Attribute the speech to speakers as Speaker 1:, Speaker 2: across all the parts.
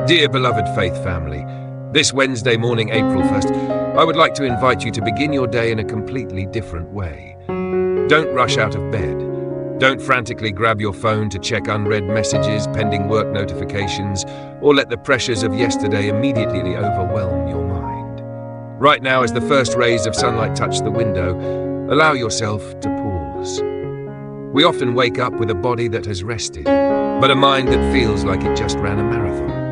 Speaker 1: Dear beloved Faith family, this Wednesday morning, April 1st, I would like to invite you to begin your day in a completely different way. Don't rush out of bed. Don't frantically grab your phone to check unread messages, pending work notifications, or let the pressures of yesterday immediately overwhelm your mind. Right now, as the first rays of sunlight touch the window, allow yourself to pause. We often wake up with a body that has rested, but a mind that feels like it just ran a marathon.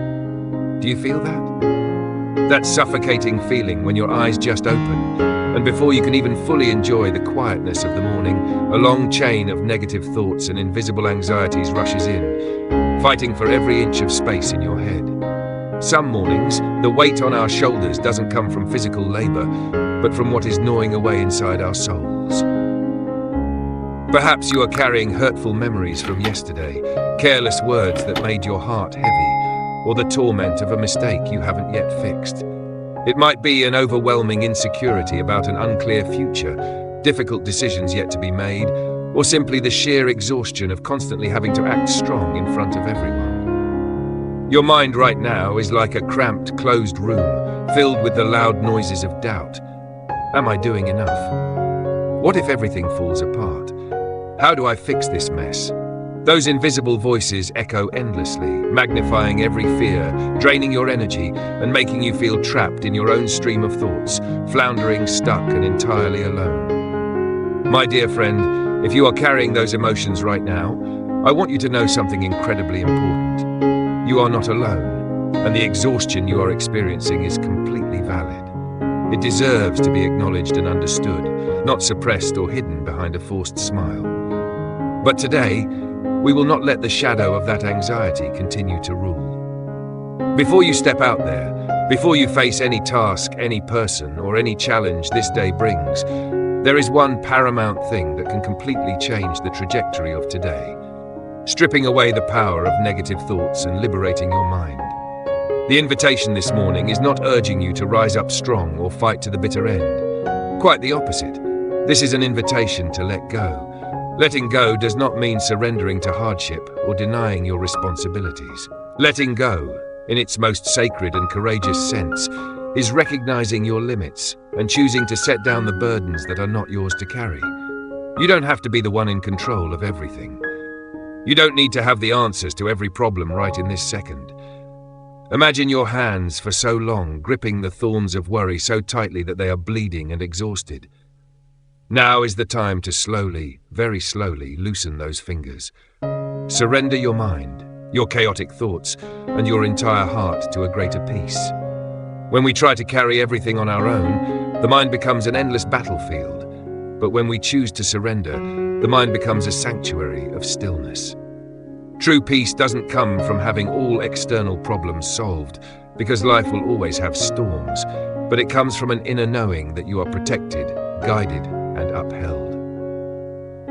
Speaker 1: Do you feel that? That suffocating feeling when your eyes just open, and before you can even fully enjoy the quietness of the morning, a long chain of negative thoughts and invisible anxieties rushes in, fighting for every inch of space in your head. Some mornings, the weight on our shoulders doesn't come from physical labor, but from what is gnawing away inside our souls. Perhaps you are carrying hurtful memories from yesterday, careless words that made your heart heavy, or the torment of a mistake you haven't yet fixed. It might be an overwhelming insecurity about an unclear future, difficult decisions yet to be made, or simply the sheer exhaustion of constantly having to act strong in front of everyone. Your mind right now is like a cramped, closed room, filled with the loud noises of doubt. Am I doing enough? What if everything falls apart? How do I fix this mess? Those invisible voices echo endlessly, magnifying every fear, draining your energy, and making you feel trapped in your own stream of thoughts, floundering, stuck, and entirely alone. My dear friend, if you are carrying those emotions right now, I want you to know something incredibly important. You are not alone, and the exhaustion you are experiencing is completely valid. It deserves to be acknowledged and understood, not suppressed or hidden behind a forced smile. But today, we will not let the shadow of that anxiety continue to rule. Before you step out there, before you face any task, any person, or any challenge this day brings, there is one paramount thing that can completely change the trajectory of today, stripping away the power of negative thoughts and liberating your mind. The invitation this morning is not urging you to rise up strong or fight to the bitter end. Quite the opposite. This is an invitation to let go. Letting go does not mean surrendering to hardship or denying your responsibilities. Letting go, in its most sacred and courageous sense, is recognizing your limits and choosing to set down the burdens that are not yours to carry. You don't have to be the one in control of everything. You don't need to have the answers to every problem right in this second. Imagine your hands for so long gripping the thorns of worry so tightly that they are bleeding and exhausted. Now is the time to slowly, very slowly, loosen those fingers. Surrender your mind, your chaotic thoughts, and your entire heart to a greater peace. When we try to carry everything on our own, the mind becomes an endless battlefield. But when we choose to surrender, the mind becomes a sanctuary of stillness. True peace doesn't come from having all external problems solved, because life will always have storms, but it comes from an inner knowing that you are protected, guided, and upheld.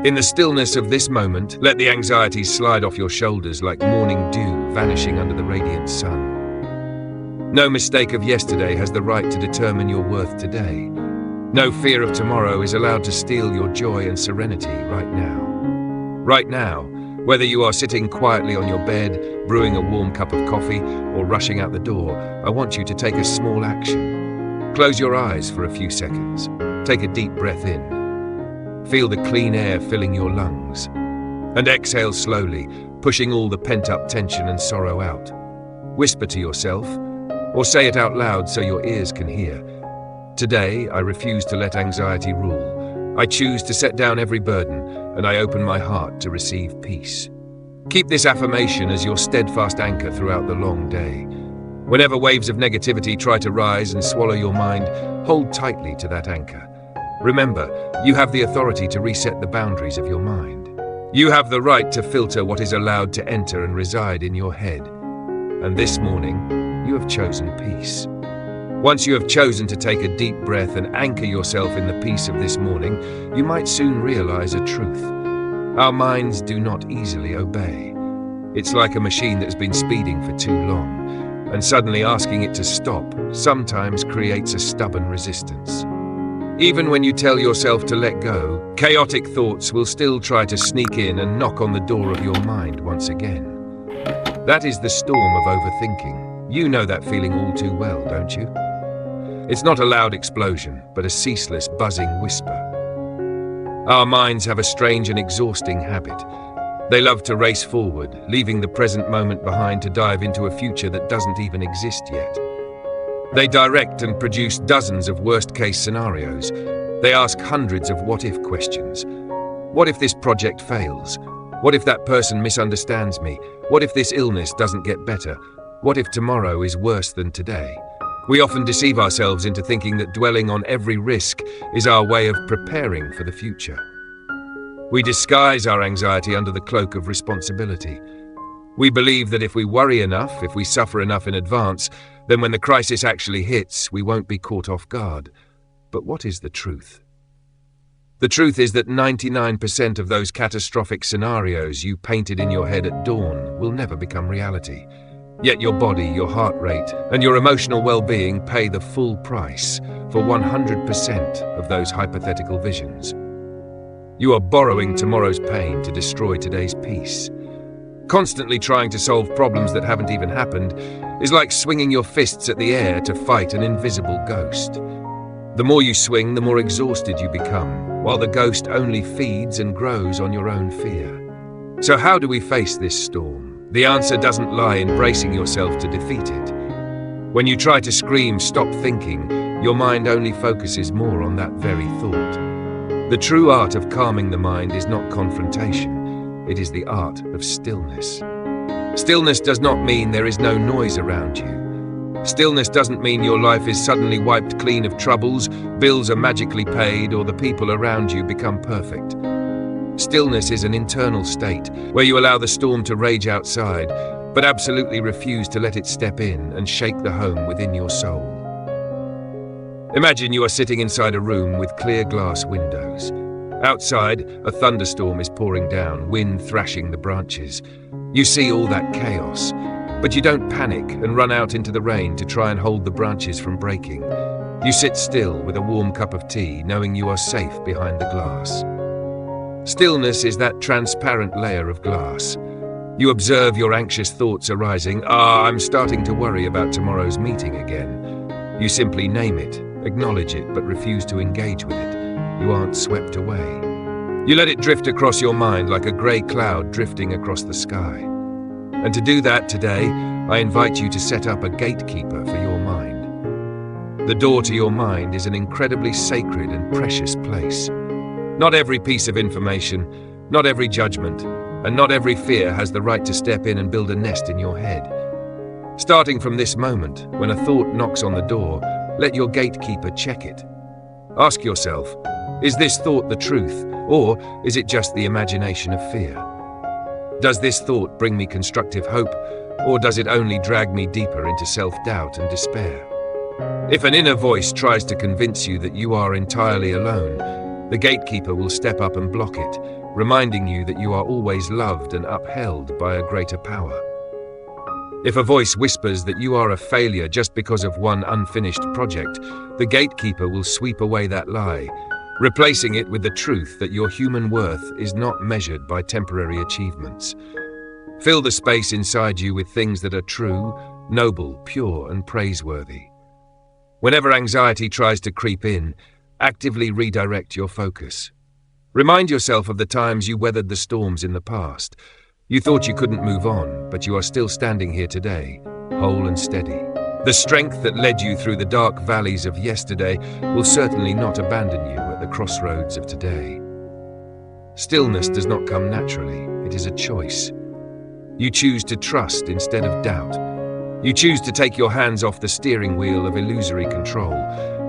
Speaker 1: In the stillness of this moment, let the anxieties slide off your shoulders like morning dew vanishing under the radiant sun. No mistake of yesterday has the right to determine your worth today. No fear of tomorrow is allowed to steal your joy and serenity right now. Right now, whether you are sitting quietly on your bed, brewing a warm cup of coffee, or rushing out the door, I want you to take a small action. Close your eyes for a few seconds. Take a deep breath in. Feel the clean air filling your lungs. And exhale slowly, pushing all the pent-up tension and sorrow out. Whisper to yourself, or say it out loud so your ears can hear. Today, I refuse to let anxiety rule. I choose to set down every burden, and I open my heart to receive peace. Keep this affirmation as your steadfast anchor throughout the long day. Whenever waves of negativity try to rise and swallow your mind, hold tightly to that anchor. Remember, you have the authority to reset the boundaries of your mind. You have the right to filter what is allowed to enter and reside in your head. And this morning, you have chosen peace. Once you have chosen to take a deep breath and anchor yourself in the peace of this morning, you might soon realize a truth. Our minds do not easily obey. It's like a machine that has been speeding for too long, and suddenly asking it to stop sometimes creates a stubborn resistance. Even when you tell yourself to let go, chaotic thoughts will still try to sneak in and knock on the door of your mind once again. That is the storm of overthinking. You know that feeling all too well, don't you? It's not a loud explosion, but a ceaseless, buzzing whisper. Our minds have a strange and exhausting habit. They love to race forward, leaving the present moment behind to dive into a future that doesn't even exist yet. They direct and produce dozens of worst-case scenarios. They ask hundreds of what-if questions. What if this project fails? What if that person misunderstands me? What if this illness doesn't get better? What if tomorrow is worse than today? We often deceive ourselves into thinking that dwelling on every risk is our way of preparing for the future. We disguise our anxiety under the cloak of responsibility. We believe that if we worry enough, if we suffer enough in advance, then when the crisis actually hits, we won't be caught off guard. But what is the truth? The truth is that 99% of those catastrophic scenarios you painted in your head at dawn will never become reality. Yet your body, your heart rate, and your emotional well-being pay the full price for 100% of those hypothetical visions. You are borrowing tomorrow's pain to destroy today's peace. Constantly trying to solve problems that haven't even happened is like swinging your fists at the air to fight an invisible ghost. The more you swing, the more exhausted you become, while the ghost only feeds and grows on your own fear. So how do we face this storm? The answer doesn't lie in bracing yourself to defeat it. When you try to scream, "Stop thinking," your mind only focuses more on that very thought. The true art of calming the mind is not confrontation. It is the art of stillness. Stillness does not mean there is no noise around you. Stillness doesn't mean your life is suddenly wiped clean of troubles, bills are magically paid, or the people around you become perfect. Stillness is an internal state where you allow the storm to rage outside, but absolutely refuse to let it step in and shake the home within your soul. Imagine you are sitting inside a room with clear glass windows. Outside, a thunderstorm is pouring down, wind thrashing the branches. You see all that chaos, but you don't panic and run out into the rain to try and hold the branches from breaking. You sit still with a warm cup of tea, knowing you are safe behind the glass. Stillness is that transparent layer of glass. You observe your anxious thoughts arising. I'm starting to worry about tomorrow's meeting again. You simply name it, acknowledge it, but refuse to engage with it. You aren't swept away. You let it drift across your mind like a grey cloud drifting across the sky. And to do that today, I invite you to set up a gatekeeper for your mind. The door to your mind is an incredibly sacred and precious place. Not every piece of information, not every judgment, and not every fear has the right to step in and build a nest in your head. Starting from this moment, when a thought knocks on the door, let your gatekeeper check it. Ask yourself, is this thought the truth, or is it just the imagination of fear? Does this thought bring me constructive hope, or does it only drag me deeper into self-doubt and despair? If an inner voice tries to convince you that you are entirely alone, the gatekeeper will step up and block it, reminding you that you are always loved and upheld by a greater power. If a voice whispers that you are a failure just because of one unfinished project, the gatekeeper will sweep away that lie, replacing it with the truth that your human worth is not measured by temporary achievements. Fill the space inside you with things that are true, noble, pure, and praiseworthy. Whenever anxiety tries to creep in, actively redirect your focus. Remind yourself of the times you weathered the storms in the past. You thought you couldn't move on, but you are still standing here today, whole and steady. The strength that led you through the dark valleys of yesterday will certainly not abandon you at the crossroads of today. Stillness does not come naturally, it is a choice. You choose to trust instead of doubt. You choose to take your hands off the steering wheel of illusory control,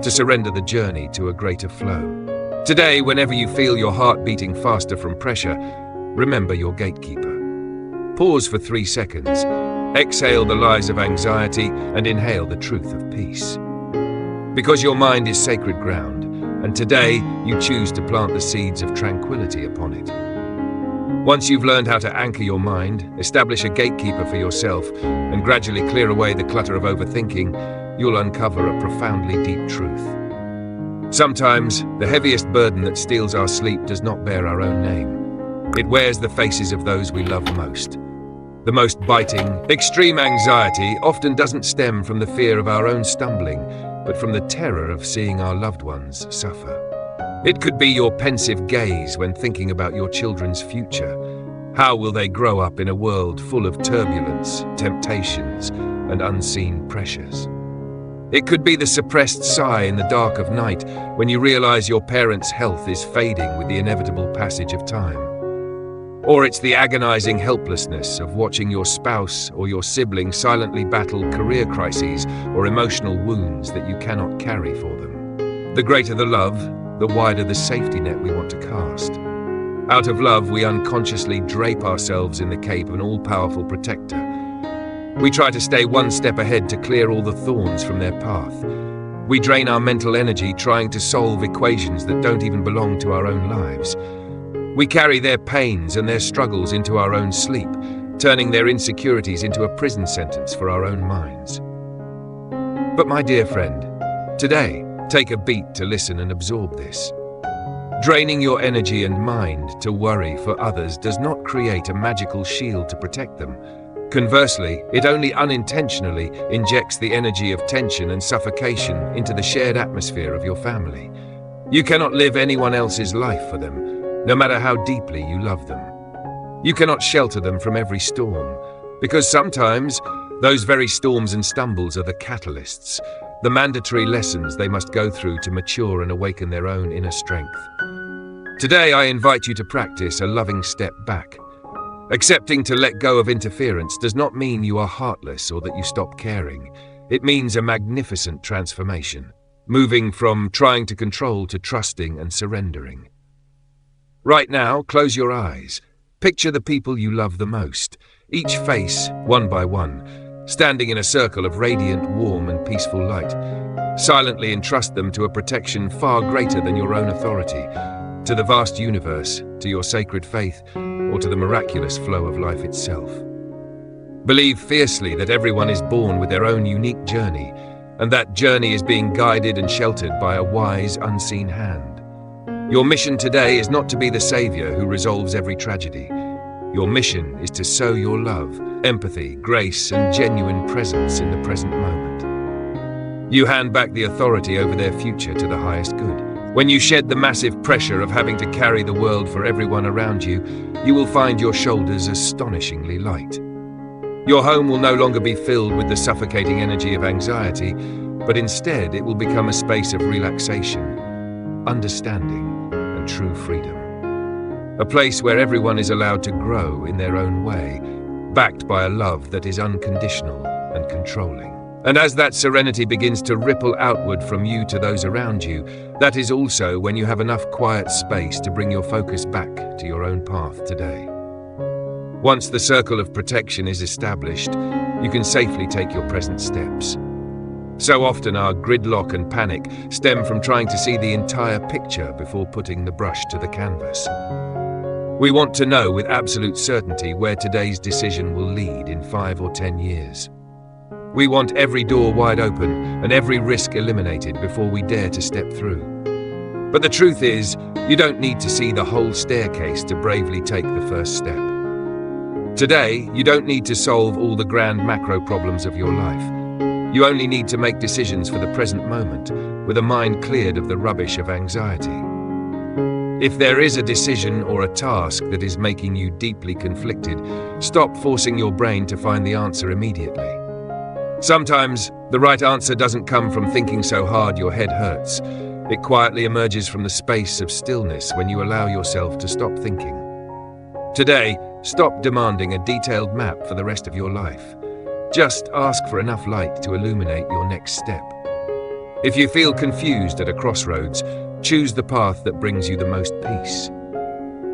Speaker 1: to surrender the journey to a greater flow. Today, whenever you feel your heart beating faster from pressure, remember your gatekeeper. Pause for 3 seconds, exhale the lies of anxiety, and inhale the truth of peace. Because your mind is sacred ground, and today you choose to plant the seeds of tranquility upon it. Once you've learned how to anchor your mind, establish a gatekeeper for yourself, and gradually clear away the clutter of overthinking, you'll uncover a profoundly deep truth. Sometimes, the heaviest burden that steals our sleep does not bear our own name. It wears the faces of those we love most. The most biting, extreme anxiety often doesn't stem from the fear of our own stumbling, but from the terror of seeing our loved ones suffer. It could be your pensive gaze when thinking about your children's future. How will they grow up in a world full of turbulence, temptations, and unseen pressures? It could be the suppressed sigh in the dark of night when you realize your parents' health is fading with the inevitable passage of time. Or it's the agonizing helplessness of watching your spouse or your sibling silently battle career crises or emotional wounds that you cannot carry for them. The greater the love, the wider the safety net we want to cast. Out of love, we unconsciously drape ourselves in the cape of an all-powerful protector. We try to stay one step ahead to clear all the thorns from their path. We drain our mental energy trying to solve equations that don't even belong to our own lives. We carry their pains and their struggles into our own sleep, turning their insecurities into a prison sentence for our own minds. But my dear friend, today, take a beat to listen and absorb this. Draining your energy and mind to worry for others does not create a magical shield to protect them. Conversely, it only unintentionally injects the energy of tension and suffocation into the shared atmosphere of your family. You cannot live anyone else's life for them, no matter how deeply you love them. You cannot shelter them from every storm, because sometimes those very storms and stumbles are the catalysts, the mandatory lessons they must go through to mature and awaken their own inner strength. Today, I invite you to practice a loving step back. Accepting to let go of interference does not mean you are heartless or that you stop caring. It means a magnificent transformation, moving from trying to control to trusting and surrendering. Right now, close your eyes. Picture the people you love the most, each face, one by one, standing in a circle of radiant, warm and peaceful light. Silently entrust them to a protection far greater than your own authority, to the vast universe, to your sacred faith, or to the miraculous flow of life itself. Believe fiercely that everyone is born with their own unique journey, and that journey is being guided and sheltered by a wise, unseen hand. Your mission today is not to be the savior who resolves every tragedy. Your mission is to sow your love, empathy, grace, and genuine presence in the present moment. You hand back the authority over their future to the highest good. When you shed the massive pressure of having to carry the world for everyone around you, you will find your shoulders astonishingly light. Your home will no longer be filled with the suffocating energy of anxiety, but instead it will become a space of relaxation, understanding, and true freedom. A place where everyone is allowed to grow in their own way, backed by a love that is unconditional and controlling. And as that serenity begins to ripple outward from you to those around you, that is also when you have enough quiet space to bring your focus back to your own path today. Once the circle of protection is established, you can safely take your present steps. So often our gridlock and panic stem from trying to see the entire picture before putting the brush to the canvas. We want to know with absolute certainty where today's decision will lead in 5 or 10 years. We want every door wide open and every risk eliminated before we dare to step through. But the truth is, you don't need to see the whole staircase to bravely take the first step. Today, you don't need to solve all the grand macro problems of your life. You only need to make decisions for the present moment, with a mind cleared of the rubbish of anxiety. If there is a decision or a task that is making you deeply conflicted, stop forcing your brain to find the answer immediately. Sometimes, the right answer doesn't come from thinking so hard your head hurts. It quietly emerges from the space of stillness when you allow yourself to stop thinking. Today, stop demanding a detailed map for the rest of your life. Just ask for enough light to illuminate your next step. If you feel confused at a crossroads, choose the path that brings you the most peace.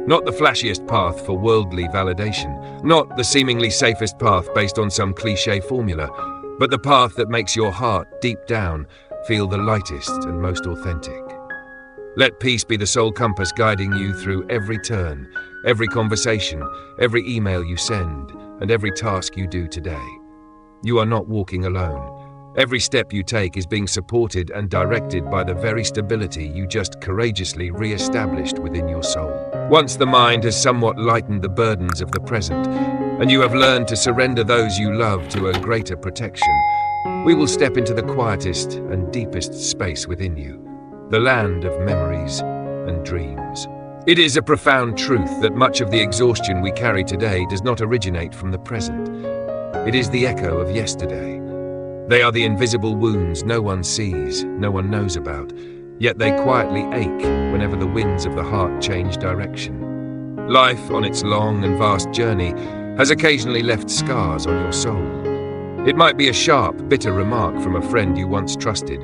Speaker 1: Not the flashiest path for worldly validation, not the seemingly safest path based on some cliché formula, but the path that makes your heart, deep down, feel the lightest and most authentic. Let peace be the sole compass guiding you through every turn, every conversation, every email you send, and every task you do today. You are not walking alone. Every step you take is being supported and directed by the very stability you just courageously re-established within your soul. Once the mind has somewhat lightened the burdens of the present, and you have learned to surrender those you love to a greater protection, we will step into the quietest and deepest space within you, the land of memories and dreams. It is a profound truth that much of the exhaustion we carry today does not originate from the present. It is the echo of yesterday. They are the invisible wounds no one sees, no one knows about, yet they quietly ache whenever the winds of the heart change direction. Life, on its long and vast journey, has occasionally left scars on your soul. It might be a sharp, bitter remark from a friend you once trusted,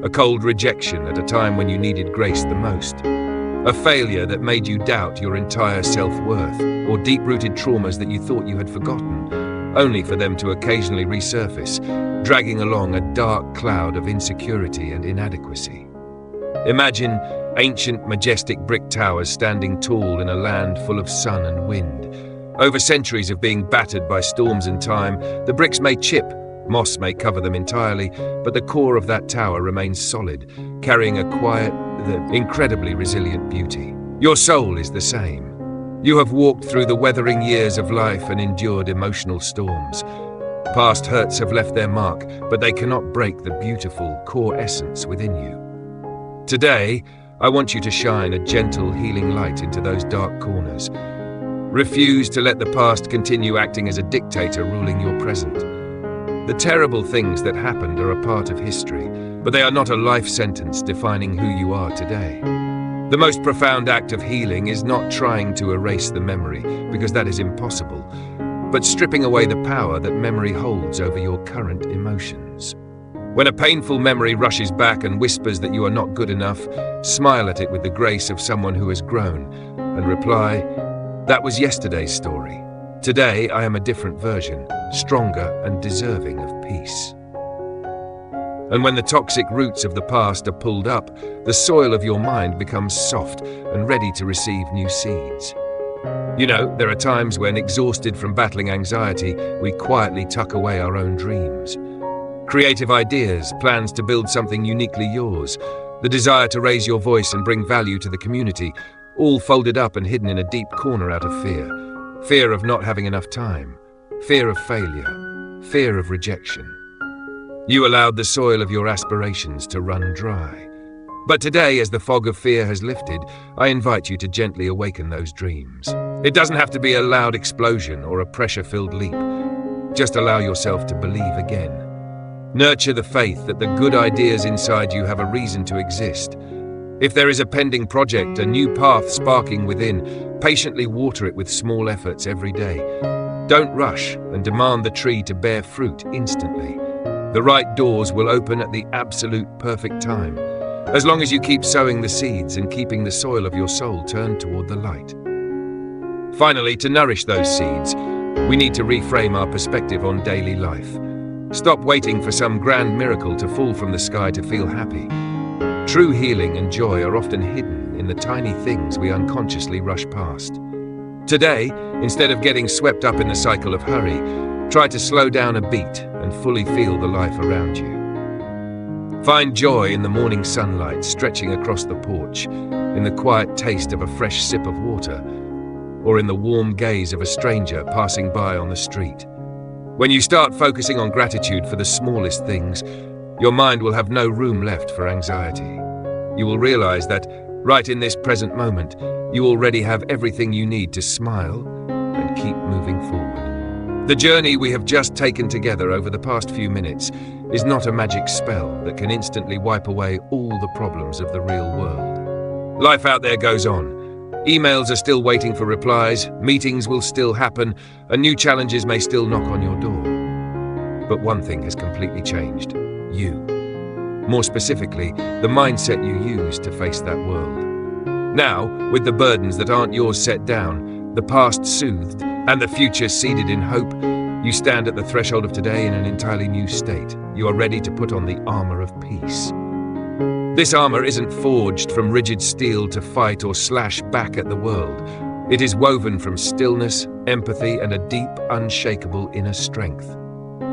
Speaker 1: a cold rejection at a time when you needed grace the most, a failure that made you doubt your entire self-worth, or deep-rooted traumas that you thought you had forgotten, only for them to occasionally resurface, dragging along a dark cloud of insecurity and inadequacy. Imagine ancient, majestic brick towers standing tall in a land full of sun and wind. Over centuries of being battered by storms and time, the bricks may chip, moss may cover them entirely, but the core of that tower remains solid, carrying a quiet, incredibly resilient beauty. Your soul is the same. You have walked through the weathering years of life and endured emotional storms. Past hurts have left their mark, but they cannot break the beautiful core essence within you. Today, I want you to shine a gentle, healing light into those dark corners. Refuse to let the past continue acting as a dictator ruling your present. The terrible things that happened are a part of history, but they are not a life sentence defining who you are today. The most profound act of healing is not trying to erase the memory, because that is impossible, but stripping away the power that memory holds over your current emotions. When a painful memory rushes back and whispers that you are not good enough, smile at it with the grace of someone who has grown, and reply, "That was yesterday's story. Today I am a different version, stronger and deserving of peace." And when the toxic roots of the past are pulled up, the soil of your mind becomes soft and ready to receive new seeds. You know, there are times when, exhausted from battling anxiety, we quietly tuck away our own dreams. Creative ideas, plans to build something uniquely yours, the desire to raise your voice and bring value to the community, all folded up and hidden in a deep corner out of fear. Fear of not having enough time, fear of failure, fear of rejection. You allowed the soil of your aspirations to run dry. But today, as the fog of fear has lifted, I invite you to gently awaken those dreams. It doesn't have to be a loud explosion or a pressure-filled leap. Just allow yourself to believe again. Nurture the faith that the good ideas inside you have a reason to exist. If there is a pending project, a new path sparking within, patiently water it with small efforts every day. Don't rush and demand the tree to bear fruit instantly. The right doors will open at the absolute perfect time, as long as you keep sowing the seeds and keeping the soil of your soul turned toward the light. Finally, to nourish those seeds, we need to reframe our perspective on daily life. Stop waiting for some grand miracle to fall from the sky to feel happy. True healing and joy are often hidden in the tiny things we unconsciously rush past. Today, instead of getting swept up in the cycle of hurry, try to slow down a beat and fully feel the life around you. Find joy in the morning sunlight stretching across the porch, in the quiet taste of a fresh sip of water, or in the warm gaze of a stranger passing by on the street. When you start focusing on gratitude for the smallest things, your mind will have no room left for anxiety. You will realize that, right in this present moment, you already have everything you need to smile and keep moving forward. The journey we have just taken together over the past few minutes is not a magic spell that can instantly wipe away all the problems of the real world. Life out there goes on. Emails are still waiting for replies, meetings will still happen, and new challenges may still knock on your door. But one thing has completely changed. You. More specifically, the mindset you use to face that world. Now, with the burdens that aren't yours set down, the past soothed, and the future seeded in hope, you stand at the threshold of today in an entirely new state. You are ready to put on the armor of peace. This armor isn't forged from rigid steel to fight or slash back at the world. It is woven from stillness, empathy, and a deep, unshakable inner strength.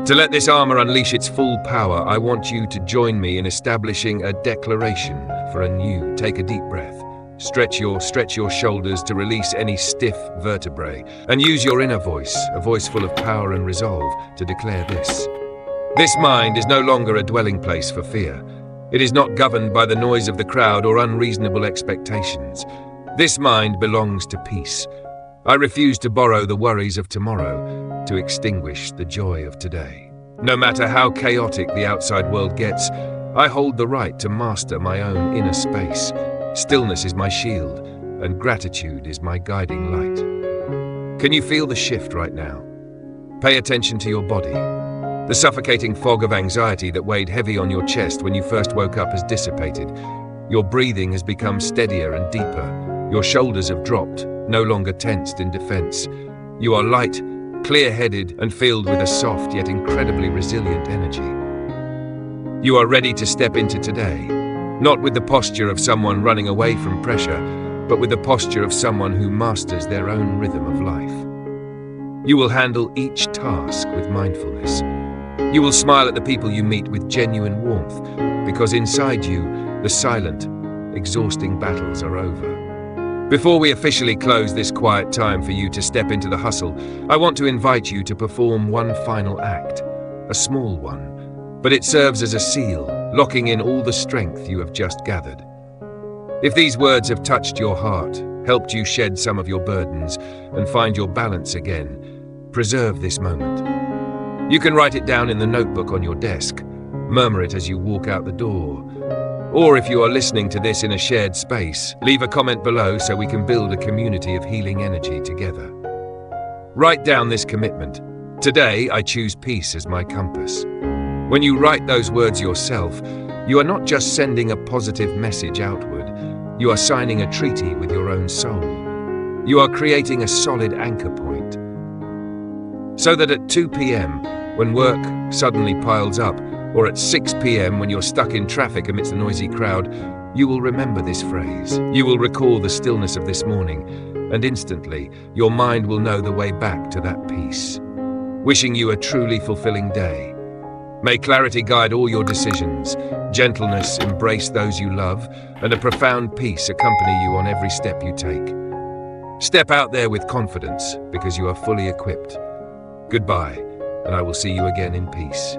Speaker 1: To let this armor unleash its full power, I want you to join me in establishing a declaration for a new. Take a deep breath. Stretch your shoulders to release any stiff vertebrae, and use your inner voice, a voice full of power and resolve, to declare this. This mind is no longer a dwelling place for fear. It is not governed by the noise of the crowd or unreasonable expectations. This mind belongs to peace. I refuse to borrow the worries of tomorrow to extinguish the joy of today. No matter how chaotic the outside world gets, I hold the right to master my own inner space. Stillness is my shield, and gratitude is my guiding light. Can you feel the shift right now? Pay attention to your body. The suffocating fog of anxiety that weighed heavy on your chest when you first woke up has dissipated. Your breathing has become steadier and deeper. Your shoulders have dropped, no longer tensed in defense. You are light, clear-headed, and filled with a soft yet incredibly resilient energy. You are ready to step into today, not with the posture of someone running away from pressure, but with the posture of someone who masters their own rhythm of life. You will handle each task with mindfulness. You will smile at the people you meet with genuine warmth, because inside you, the silent, exhausting battles are over. Before we officially close this quiet time for you to step into the hustle, I want to invite you to perform one final act, a small one, but it serves as a seal, locking in all the strength you have just gathered. If these words have touched your heart, helped you shed some of your burdens, and find your balance again, preserve this moment. You can write it down in the notebook on your desk, murmur it as you walk out the door. Or if you are listening to this in a shared space, leave a comment below so we can build a community of healing energy together. Write down this commitment. Today, I choose peace as my compass. When you write those words yourself, you are not just sending a positive message outward, you are signing a treaty with your own soul. You are creating a solid anchor point. So that at 2 p.m., when work suddenly piles up, or at 6 p.m. when you're stuck in traffic amidst a noisy crowd, you will remember this phrase. You will recall the stillness of this morning, and instantly, your mind will know the way back to that peace. Wishing you a truly fulfilling day. May clarity guide all your decisions, gentleness embrace those you love, and a profound peace accompany you on every step you take. Step out there with confidence, because you are fully equipped. Goodbye, and I will see you again in peace.